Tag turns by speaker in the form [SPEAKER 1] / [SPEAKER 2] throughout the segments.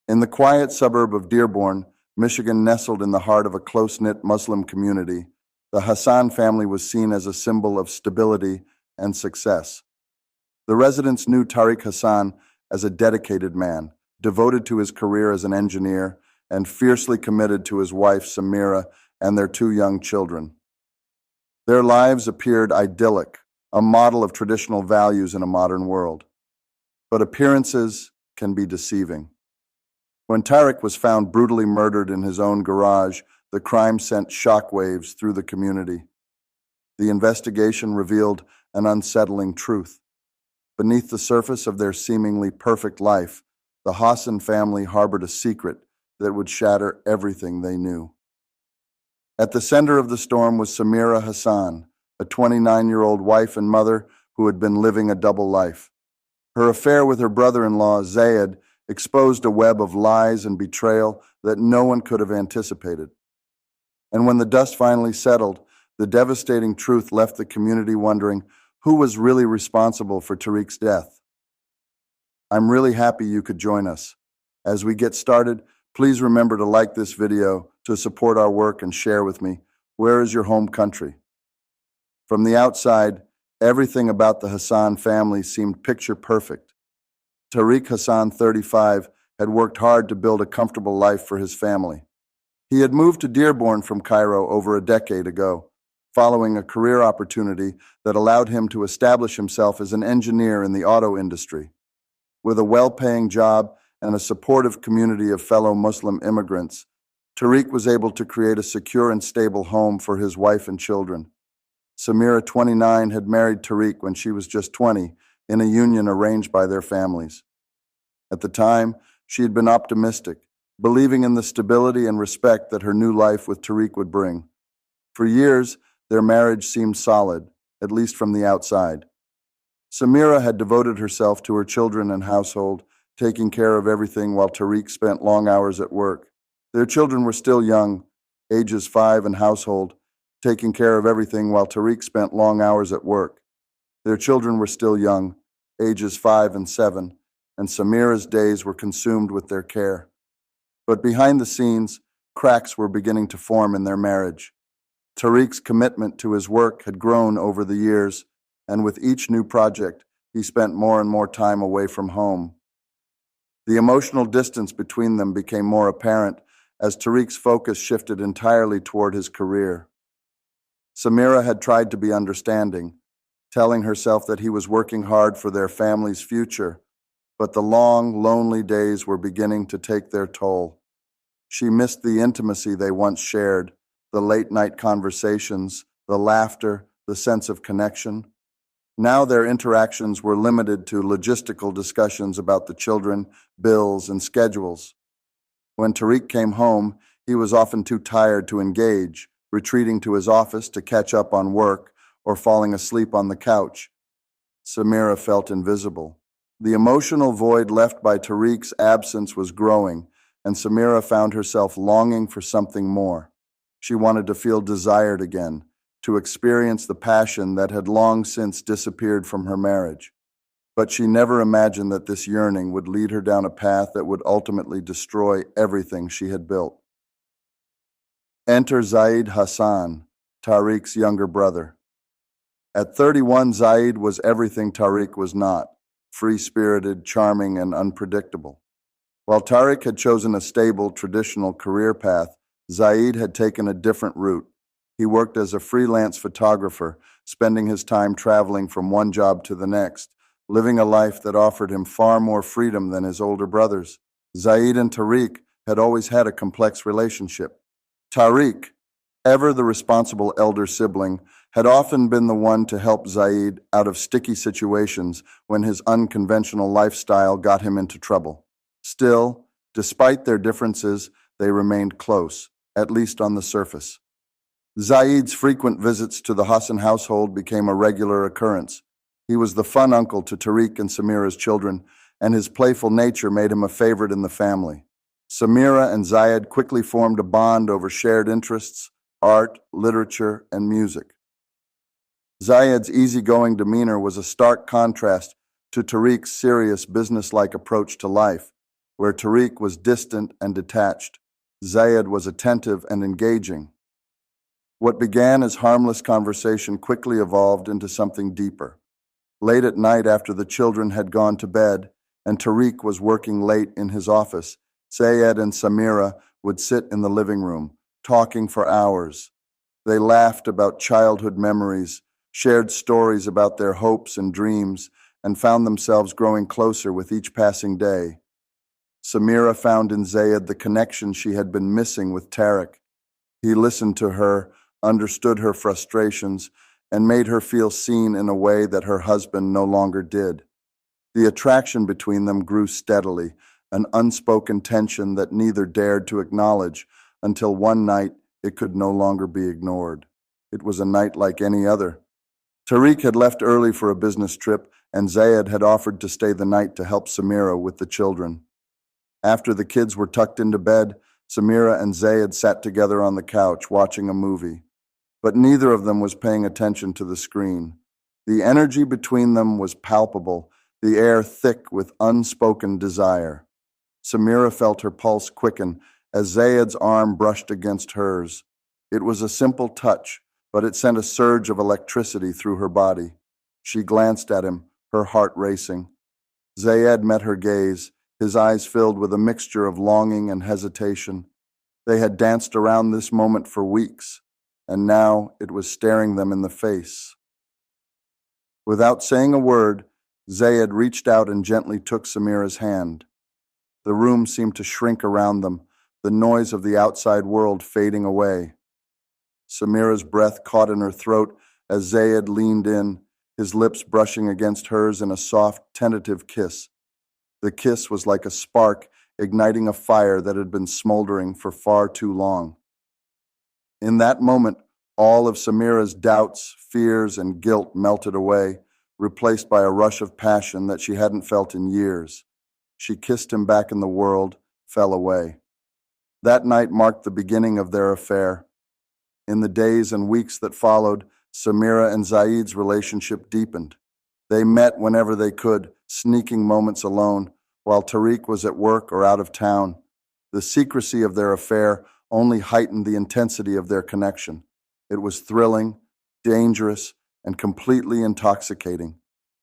[SPEAKER 1] In the quiet suburb of Dearborn, Michigan, nestled in the heart of a close-knit Muslim community, the Hassan family was seen as a symbol of stability and success. The residents knew Tariq Hassan as a dedicated man, devoted to his career as an engineer and fiercely committed to his wife, Samira, and their two young children. Their lives appeared idyllic, a model of traditional values in a modern world. But appearances can be deceiving. When Tariq was found brutally murdered in his own garage, the crime sent shockwaves through the community. The investigation revealed an unsettling truth. Beneath the surface of their seemingly perfect life, the Hassan family harbored a secret that would shatter everything they knew. At the center of the storm was Samira Hassan, a 29-year-old wife and mother who had been living a double life. Her affair with her brother-in-law, Zayed, exposed a web of lies and betrayal that no one could have anticipated. And when the dust finally settled, the devastating truth left the community wondering who was really responsible for Tariq's death. I'm really happy you could join us. As we get started, please remember to like this video to support our work and share with me, where is your home country? From the outside, everything about the Hassan family seemed picture perfect. Tariq Hassan, 35, had worked hard to build a comfortable life for his family. He had moved to Dearborn from Cairo over a decade ago, following a career opportunity that allowed him to establish himself as an engineer in the auto industry. With a well-paying job and a supportive community of fellow Muslim immigrants, Tariq was able to create a secure and stable home for his wife and children. Samira, 29, had married Tariq when she was just 20 in a union arranged by their families. At the time, she had been optimistic, believing in the stability and respect that her new life with Tariq would bring. For years, their marriage seemed solid, at least from the outside. Samira had devoted herself to her children and household, taking care of everything while Tariq spent long hours at work. Their children were still young, ages 5 and household, taking care of everything while Tariq spent long hours at work. Their children were still young, ages 5 and 7, and Samira's days were consumed with their care. But behind the scenes, cracks were beginning to form in their marriage. Tariq's commitment to his work had grown over the years, and with each new project, he spent more and more time away from home. The emotional distance between them became more apparent as Tariq's focus shifted entirely toward his career. Samira had tried to be understanding, telling herself that he was working hard for their family's future, but the long, lonely days were beginning to take their toll. She missed the intimacy they once shared, the late-night conversations, the laughter, the sense of connection. Now their interactions were limited to logistical discussions about the children, bills, and schedules. When Tariq came home, he was often too tired to engage, retreating to his office to catch up on work or falling asleep on the couch. Samira felt invisible. The emotional void left by Tariq's absence was growing, and Samira found herself longing for something more. She wanted to feel desired again, to experience the passion that had long since disappeared from her marriage. But she never imagined that this yearning would lead her down a path that would ultimately destroy everything she had built. Enter Zayed Hassan, Tariq's younger brother. At 31, Zayed was everything Tariq was not, free-spirited, charming, and unpredictable. While Tariq had chosen a stable, traditional career path, Zayed had taken a different route. He worked as a freelance photographer, spending his time traveling from one job to the next, living a life that offered him far more freedom than his older brothers. Zayed and Tariq had always had a complex relationship. Tariq, ever the responsible elder sibling, had often been the one to help Zayed out of sticky situations when his unconventional lifestyle got him into trouble. Still, despite their differences, they remained close, at least on the surface. Zayed's frequent visits to the Hassan household became a regular occurrence. He was the fun uncle to Tariq and Samira's children, and his playful nature made him a favorite in the family. Samira and Zayed quickly formed a bond over shared interests, art, literature, and music. Zayed's easygoing demeanor was a stark contrast to Tariq's serious, businesslike approach to life. Where Tariq was distant and detached, Zayed was attentive and engaging. What began as harmless conversation quickly evolved into something deeper. Late at night, after the children had gone to bed and Tariq was working late in his office, Zayed and Samira would sit in the living room, talking for hours. They laughed about childhood memories, shared stories about their hopes and dreams, and found themselves growing closer with each passing day. Samira found in Zayed the connection she had been missing with Tariq. He listened to her, understood her frustrations, and made her feel seen in a way that her husband no longer did. The attraction between them grew steadily, an unspoken tension that neither dared to acknowledge until one night it could no longer be ignored. It was a night like any other. Tariq had left early for a business trip, and Zayed had offered to stay the night to help Samira with the children. After the kids were tucked into bed, Samira and Zayed sat together on the couch watching a movie. But neither of them was paying attention to the screen. The energy between them was palpable, the air thick with unspoken desire. Samira felt her pulse quicken as Zayed's arm brushed against hers. It was a simple touch, but it sent a surge of electricity through her body. She glanced at him, her heart racing. Zayed met her gaze, his eyes filled with a mixture of longing and hesitation. They had danced around this moment for weeks, and now it was staring them in the face. Without saying a word, Zayed reached out and gently took Samira's hand. The room seemed to shrink around them, the noise of the outside world fading away. Samira's breath caught in her throat as Zayed leaned in, his lips brushing against hers in a soft, tentative kiss. The kiss was like a spark igniting a fire that had been smoldering for far too long. In that moment, all of Samira's doubts, fears, and guilt melted away, replaced by a rush of passion that she hadn't felt in years. She kissed him back in the world, fell away. That night marked the beginning of their affair. In the days and weeks that followed, Samira and Zayed's relationship deepened. They met whenever they could, sneaking moments alone, while Tariq was at work or out of town. The secrecy of their affair only heightened the intensity of their connection. It was thrilling, dangerous, and completely intoxicating.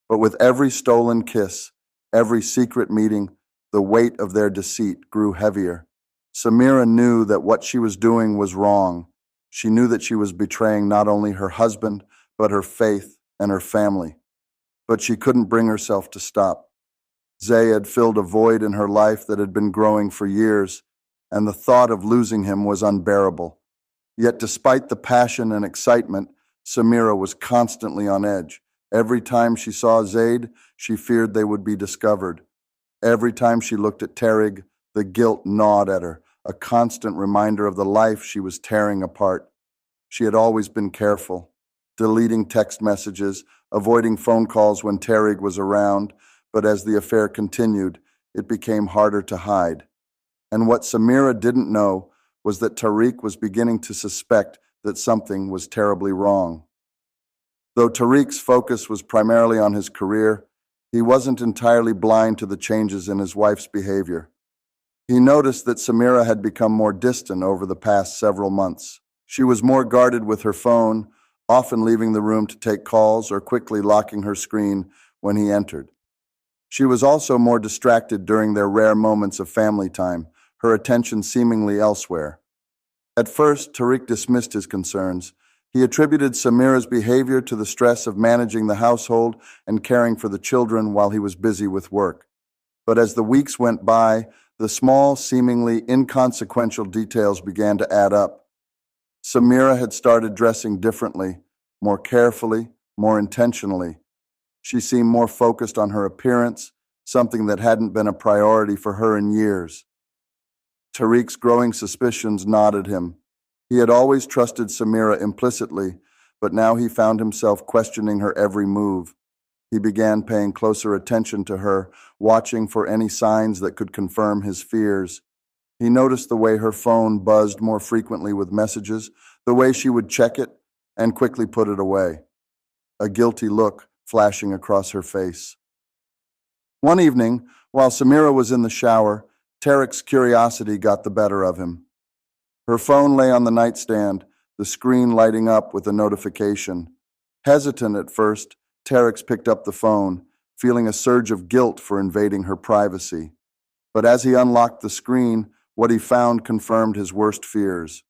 [SPEAKER 1] But with every stolen kiss, every secret meeting, the weight of their deceit grew heavier. Samira knew that what she was doing was wrong. She knew that she was betraying not only her husband, but her faith and her family. But she couldn't bring herself to stop. Zayed filled a void in her life that had been growing for years, and the thought of losing him was unbearable. Yet despite the passion and excitement, Samira was constantly on edge. Every time she saw Zayed, she feared they would be discovered. Every time she looked at Tariq, the guilt gnawed at her, a constant reminder of the life she was tearing apart. She had always been careful, deleting text messages, avoiding phone calls when Tariq was around, but as the affair continued, it became harder to hide. And what Samira didn't know was that Tariq was beginning to suspect that something was terribly wrong. Though Tariq's focus was primarily on his career, he wasn't entirely blind to the changes in his wife's behavior. He noticed that Samira had become more distant over the past several months. She was more guarded with her phone, often leaving the room to take calls or quickly locking her screen when he entered. She was also more distracted during their rare moments of family time, her attention seemingly elsewhere. At first, Tariq dismissed his concerns. He attributed Samira's behavior to the stress of managing the household and caring for the children while he was busy with work. But as the weeks went by, the small, seemingly inconsequential details began to add up. Samira had started dressing differently, more carefully, more intentionally. She seemed more focused on her appearance, something that hadn't been a priority for her in years. Tariq's growing suspicions nodded him. He had always trusted Samira implicitly, but now he found himself questioning her every move. He began paying closer attention to her, watching for any signs that could confirm his fears. He noticed the way her phone buzzed more frequently with messages, the way she would check it and quickly put it away, a guilty look flashing across her face. One evening, while Samira was in the shower, Tariq's curiosity got the better of him. Her phone lay on the nightstand, the screen lighting up with a notification. Hesitant at first, Tariq picked up the phone, feeling a surge of guilt for invading her privacy. But as he unlocked the screen, what he found confirmed his worst fears.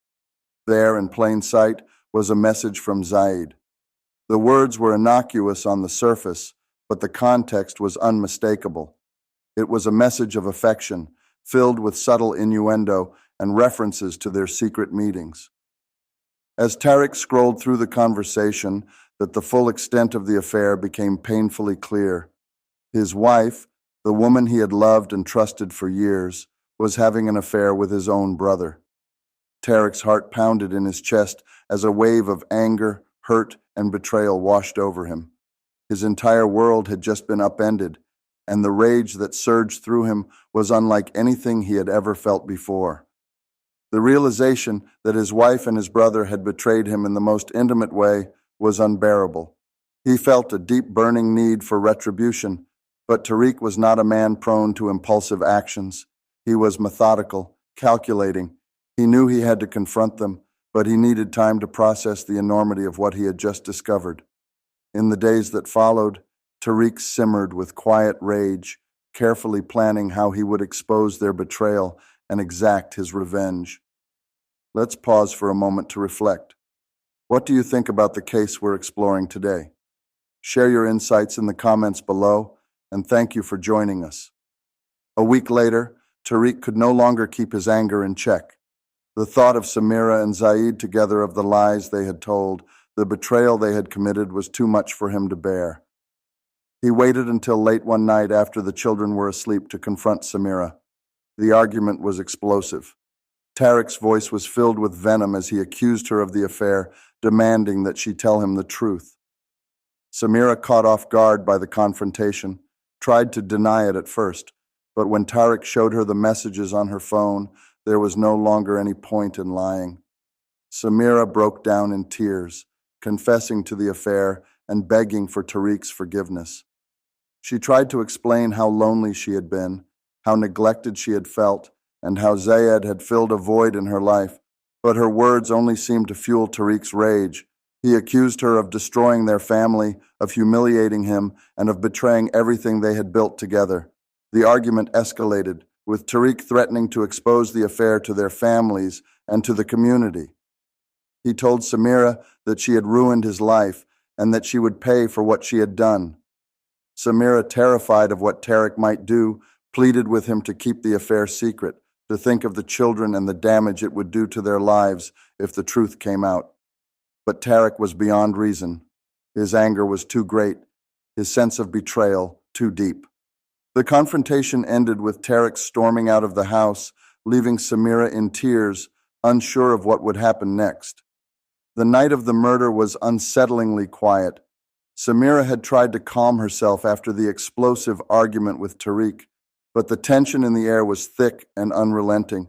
[SPEAKER 1] There, in plain sight, was a message from Zaid. The words were innocuous on the surface, but the context was unmistakable. It was a message of affection, filled with subtle innuendo and references to their secret meetings. As Tariq scrolled through the conversation, that the full extent of the affair became painfully clear. His wife, the woman he had loved and trusted for years, was having an affair with his own brother. Tariq's heart pounded in his chest as a wave of anger, hurt, and betrayal washed over him. His entire world had just been upended, and the rage that surged through him was unlike anything he had ever felt before. The realization that his wife and his brother had betrayed him in the most intimate way was unbearable. He felt a deep burning need for retribution, but Tariq was not a man prone to impulsive actions. He was methodical, calculating. He knew he had to confront them, but he needed time to process the enormity of what he had just discovered. In the days that followed, Tariq simmered with quiet rage, carefully planning how he would expose their betrayal and exact his revenge. Let's pause for a moment to reflect. What do you think about the case we're exploring today? Share your insights in the comments below, and thank you for joining us. A week later, Tariq could no longer keep his anger in check. The thought of Samira and Zaid together, of the lies they had told, the betrayal they had committed, was too much for him to bear. He waited until late one night after the children were asleep to confront Samira. The argument was explosive. Tariq's voice was filled with venom as he accused her of the affair, demanding that she tell him the truth. Samira, caught off guard by the confrontation, tried to deny it at first, but when Tariq showed her the messages on her phone, there was no longer any point in lying. Samira broke down in tears, confessing to the affair and begging for Tariq's forgiveness. She tried to explain how lonely she had been, how neglected she had felt, and how Zaid had filled a void in her life, but her words only seemed to fuel Tariq's rage. He accused her of destroying their family, of humiliating him, and of betraying everything they had built together. The argument escalated, with Tariq threatening to expose the affair to their families and to the community. He told Samira that she had ruined his life and that she would pay for what she had done. Samira, terrified of what Tariq might do, pleaded with him to keep the affair secret, to think of the children and the damage it would do to their lives if the truth came out. But Tariq was beyond reason. His anger was too great, his sense of betrayal too deep. The confrontation ended with Tariq storming out of the house, leaving Samira in tears, unsure of what would happen next. The night of the murder was unsettlingly quiet. Samira had tried to calm herself after the explosive argument with Tariq, but the tension in the air was thick and unrelenting.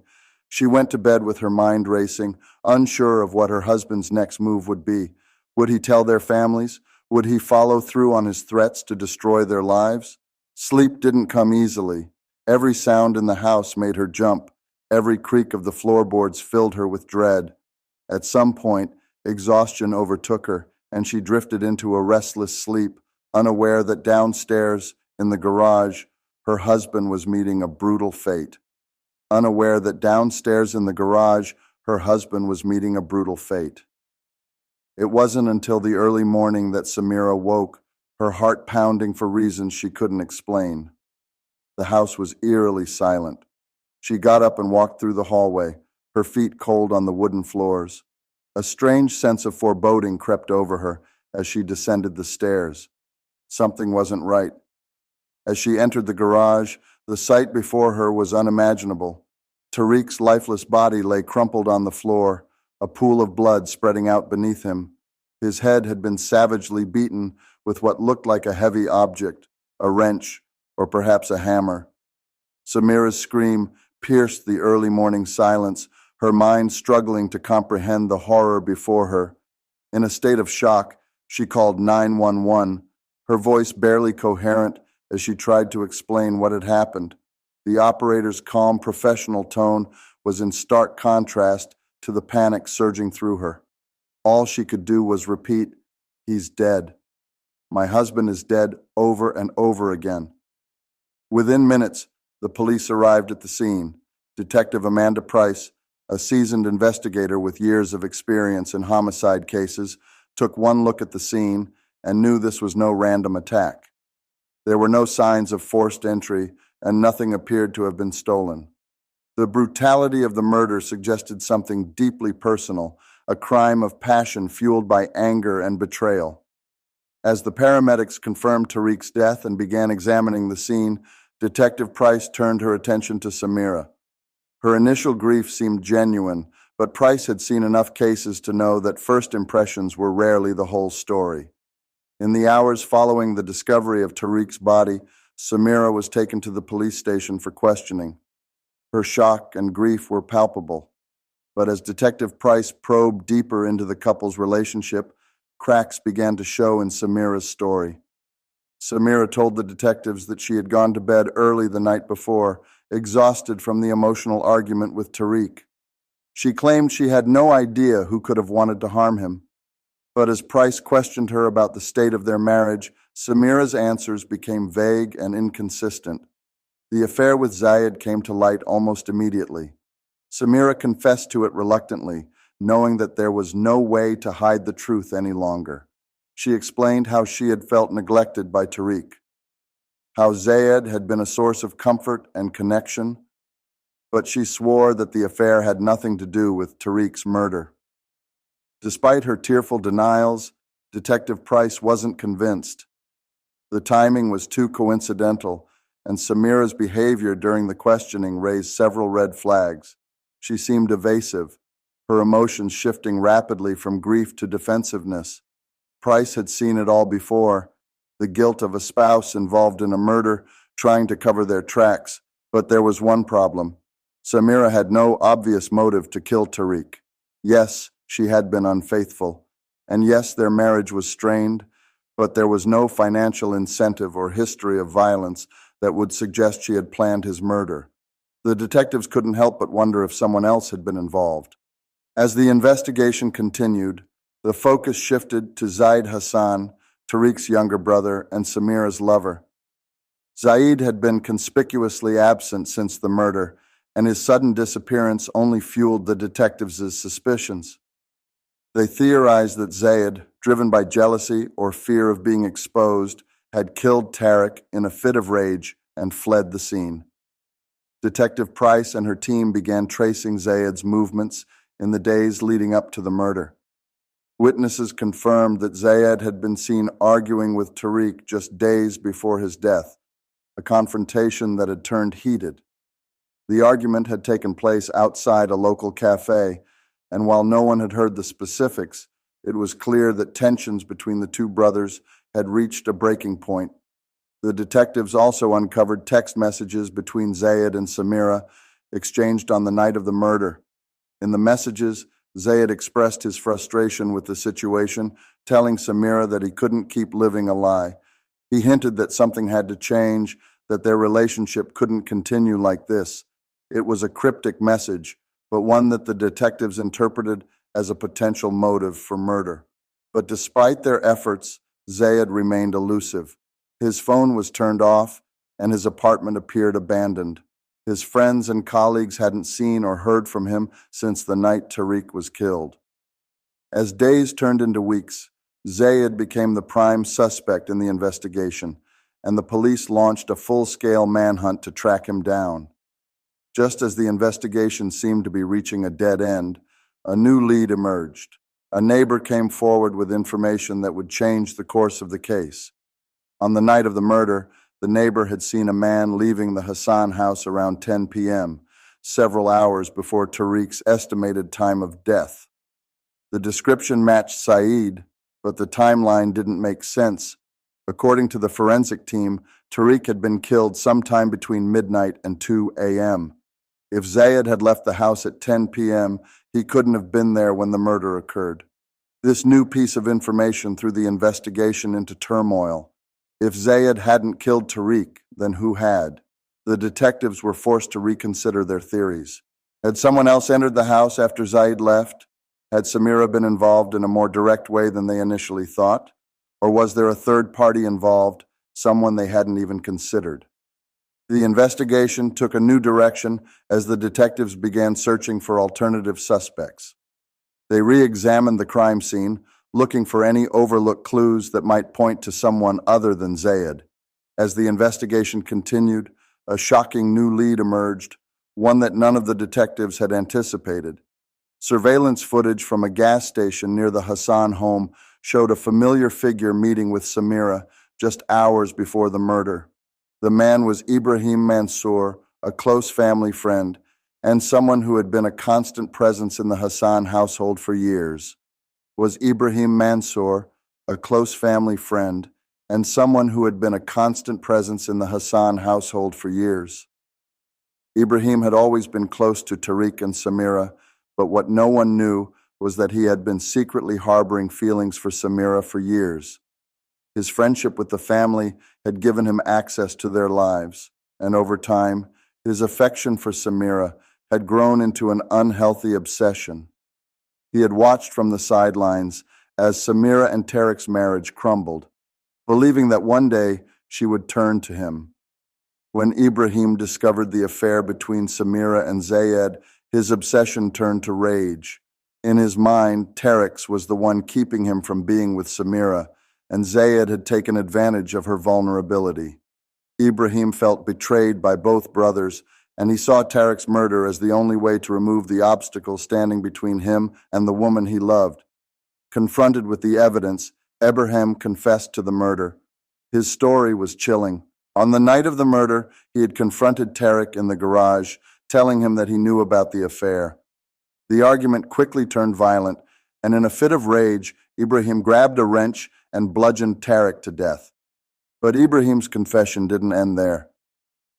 [SPEAKER 1] She went to bed with her mind racing, unsure of what her husband's next move would be. Would he tell their families? Would he follow through on his threats to destroy their lives? Sleep didn't come easily. Every sound in the house made her jump. Every creak of the floorboards filled her with dread. At some point, exhaustion overtook her, and she drifted into a restless sleep, unaware that downstairs, in the garage, her husband was meeting a brutal fate. Unaware that downstairs in the garage, her husband was meeting a brutal fate. It wasn't until the early morning that Samira woke, her heart pounding for reasons she couldn't explain. The house was eerily silent. She got up and walked through the hallway, her feet cold on the wooden floors. A strange sense of foreboding crept over her as she descended the stairs. Something wasn't right. As she entered the garage, the sight before her was unimaginable. Tariq's lifeless body lay crumpled on the floor, a pool of blood spreading out beneath him. His head had been savagely beaten with what looked like a heavy object, a wrench, or perhaps a hammer. Samira's scream pierced the early morning silence, her mind struggling to comprehend the horror before her. In a state of shock, she called 911, her voice barely coherent as she tried to explain what had happened. The operator's calm, professional tone was in stark contrast to the panic surging through her. All she could do was repeat, "He's dead. My husband is dead," over and over again. Within minutes, the police arrived at the scene. Detective Amanda Price, a seasoned investigator with years of experience in homicide cases, took one look at the scene and knew this was no random attack. There were no signs of forced entry, and nothing appeared to have been stolen. The brutality of the murder suggested something deeply personal, a crime of passion fueled by anger and betrayal. As the paramedics confirmed Tariq's death and began examining the scene, Detective Price turned her attention to Samira. Her initial grief seemed genuine, but Price had seen enough cases to know that first impressions were rarely the whole story. In the hours following the discovery of Tariq's body, Samira was taken to the police station for questioning. Her shock and grief were palpable, but as Detective Price probed deeper into the couple's relationship, cracks began to show in Samira's story. Samira told the detectives that she had gone to bed early the night before, exhausted from the emotional argument with Tariq. She claimed she had no idea who could have wanted to harm him. But as Price questioned her about the state of their marriage, Samira's answers became vague and inconsistent. The affair with Zayed came to light almost immediately. Samira confessed to it reluctantly, knowing that there was no way to hide the truth any longer. She explained how she had felt neglected by Tariq, how Zayed had been a source of comfort and connection, but she swore that the affair had nothing to do with Tariq's murder. Despite her tearful denials, Detective Price wasn't convinced. The timing was too coincidental, and Samira's behavior during the questioning raised several red flags. She seemed evasive, her emotions shifting rapidly from grief to defensiveness. Price had seen it all before, the guilt of a spouse involved in a murder trying to cover their tracks. But there was one problem. Samira had no obvious motive to kill Tariq. Yes, she had been unfaithful, and yes, their marriage was strained, but there was no financial incentive or history of violence that would suggest she had planned his murder. The detectives couldn't help but wonder if someone else had been involved. As the investigation continued, the focus shifted to Tariq Hassan, Tariq's younger brother and Samira's lover. Zaid had been conspicuously absent since the murder, and his sudden disappearance only fueled the detectives' suspicions. They theorized that Zayed, driven by jealousy or fear of being exposed, had killed Tariq in a fit of rage and fled the scene. Detective Price and her team began tracing Zayed's movements in the days leading up to the murder. Witnesses confirmed that Zayed had been seen arguing with Tariq just days before his death, a confrontation that had turned heated. The argument had taken place outside a local cafe, and while no one had heard the specifics, it was clear that tensions between the two brothers had reached a breaking point. The detectives also uncovered text messages between Zayed and Samira, exchanged on the night of the murder. In the messages, Zayed expressed his frustration with the situation, telling Samira that he couldn't keep living a lie. He hinted that something had to change, that their relationship couldn't continue like this. It was a cryptic message, but one that the detectives interpreted as a potential motive for murder. But despite their efforts, Zayed remained elusive. His phone was turned off, and his apartment appeared abandoned. His friends and colleagues hadn't seen or heard from him since the night Tariq was killed. As days turned into weeks, Zayed became the prime suspect in the investigation, and the police launched a full-scale manhunt to track him down. Just as the investigation seemed to be reaching a dead end, a new lead emerged. A neighbor came forward with information that would change the course of the case. On the night of the murder, the neighbor had seen a man leaving the Hassan house around 10 p.m., several hours before Tariq's estimated time of death. The description matched Saeed, but the timeline didn't make sense. According to the forensic team, Tariq had been killed sometime between midnight and 2 a.m. If Zayed had left the house at 10 p.m., he couldn't have been there when the murder occurred. This new piece of information threw the investigation into turmoil. If Zayed hadn't killed Tariq, then who had? The detectives were forced to reconsider their theories. Had someone else entered the house after Zaid left? Had Samira been involved in a more direct way than they initially thought? Or was there a third party involved, someone they hadn't even considered? The investigation took a new direction as the detectives began searching for alternative suspects. They re-examined the crime scene, looking for any overlooked clues that might point to someone other than Zaid. As the investigation continued, a shocking new lead emerged, one that none of the detectives had anticipated. Surveillance footage from a gas station near the Hassan home showed a familiar figure meeting with Samira just hours before the murder. The man was Ibrahim Mansour, a close family friend, and someone who had been a constant presence in the Hassan household for years. Was Ibrahim Mansour, a close family friend, and someone who had been a constant presence in the Hassan household for years. Ibrahim had always been close to Tariq and Samira, but what no one knew was that he had been secretly harboring feelings for Samira for years. His friendship with the family had given him access to their lives, and over time, his affection for Samira had grown into an unhealthy obsession. He had watched from the sidelines as Samira and Tariq's marriage crumbled, believing that one day she would turn to him. When Ibrahim discovered the affair between Samira and Zaid, his obsession turned to rage. In his mind, Tariq was the one keeping him from being with Samira, and Zaid had taken advantage of her vulnerability. Ibrahim felt betrayed by both brothers, and he saw Tariq's murder as the only way to remove the obstacle standing between him and the woman he loved. Confronted with the evidence, Ibrahim confessed to the murder. His story was chilling. On the night of the murder, he had confronted Tariq in the garage, telling him that he knew about the affair. The argument quickly turned violent, and in a fit of rage, Ibrahim grabbed a wrench and bludgeoned Tariq to death. But Ibrahim's confession didn't end there.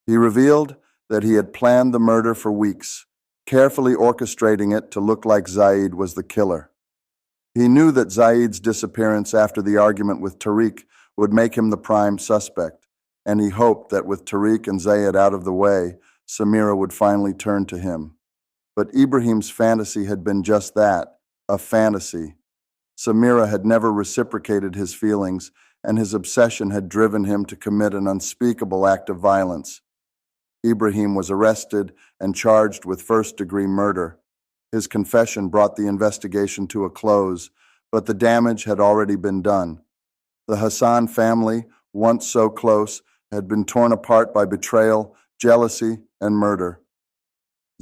[SPEAKER 1] He revealed that he had planned the murder for weeks, carefully orchestrating it to look like Zaid was the killer. He knew that Zaid's disappearance after the argument with Tariq would make him the prime suspect, and he hoped that with Tariq and Zaid out of the way, Samira would finally turn to him. But Ibrahim's fantasy had been just that, a fantasy. Samira had never reciprocated his feelings, and his obsession had driven him to commit an unspeakable act of violence. Ibrahim was arrested and charged with first-degree murder. His confession brought the investigation to a close, but the damage had already been done. The Hassan family, once so close, had been torn apart by betrayal, jealousy, and murder.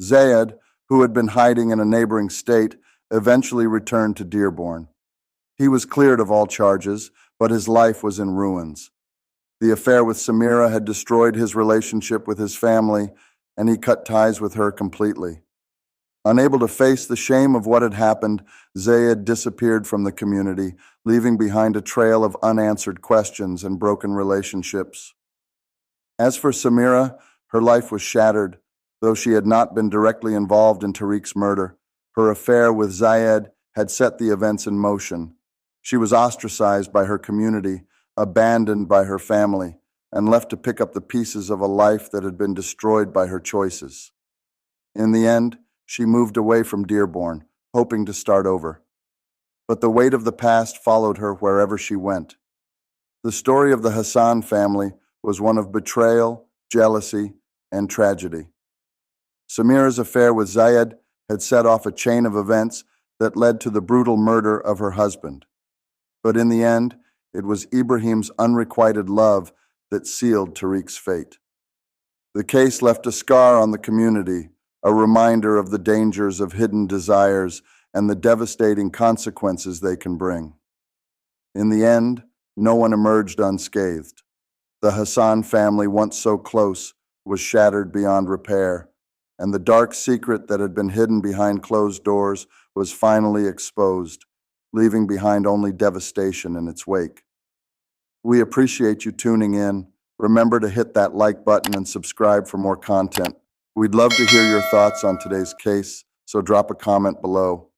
[SPEAKER 1] Zaid, who had been hiding in a neighboring state, eventually returned to Dearborn. He was cleared of all charges, but his life was in ruins. The affair with Samira had destroyed his relationship with his family, and he cut ties with her completely. Unable to face the shame of what had happened, Zaid disappeared from the community, leaving behind a trail of unanswered questions and broken relationships. As for Samira, her life was shattered. Though she had not been directly involved in Tariq's murder, her affair with Zaid had set the events in motion. She was ostracized by her community, abandoned by her family, and left to pick up the pieces of a life that had been destroyed by her choices. In the end, she moved away from Dearborn, hoping to start over. But the weight of the past followed her wherever she went. The story of the Hassan family was one of betrayal, jealousy, and tragedy. Samira's affair with Zaid had set off a chain of events that led to the brutal murder of her husband. But in the end, it was Ibrahim's unrequited love that sealed Tariq's fate. The case left a scar on the community, a reminder of the dangers of hidden desires and the devastating consequences they can bring. In the end, no one emerged unscathed. The Hassan family, once so close, was shattered beyond repair, and the dark secret that had been hidden behind closed doors was finally exposed, leaving behind only devastation in its wake. We appreciate you tuning in. Remember to hit that like button and subscribe for more content. We'd love to hear your thoughts on today's case, so drop a comment below.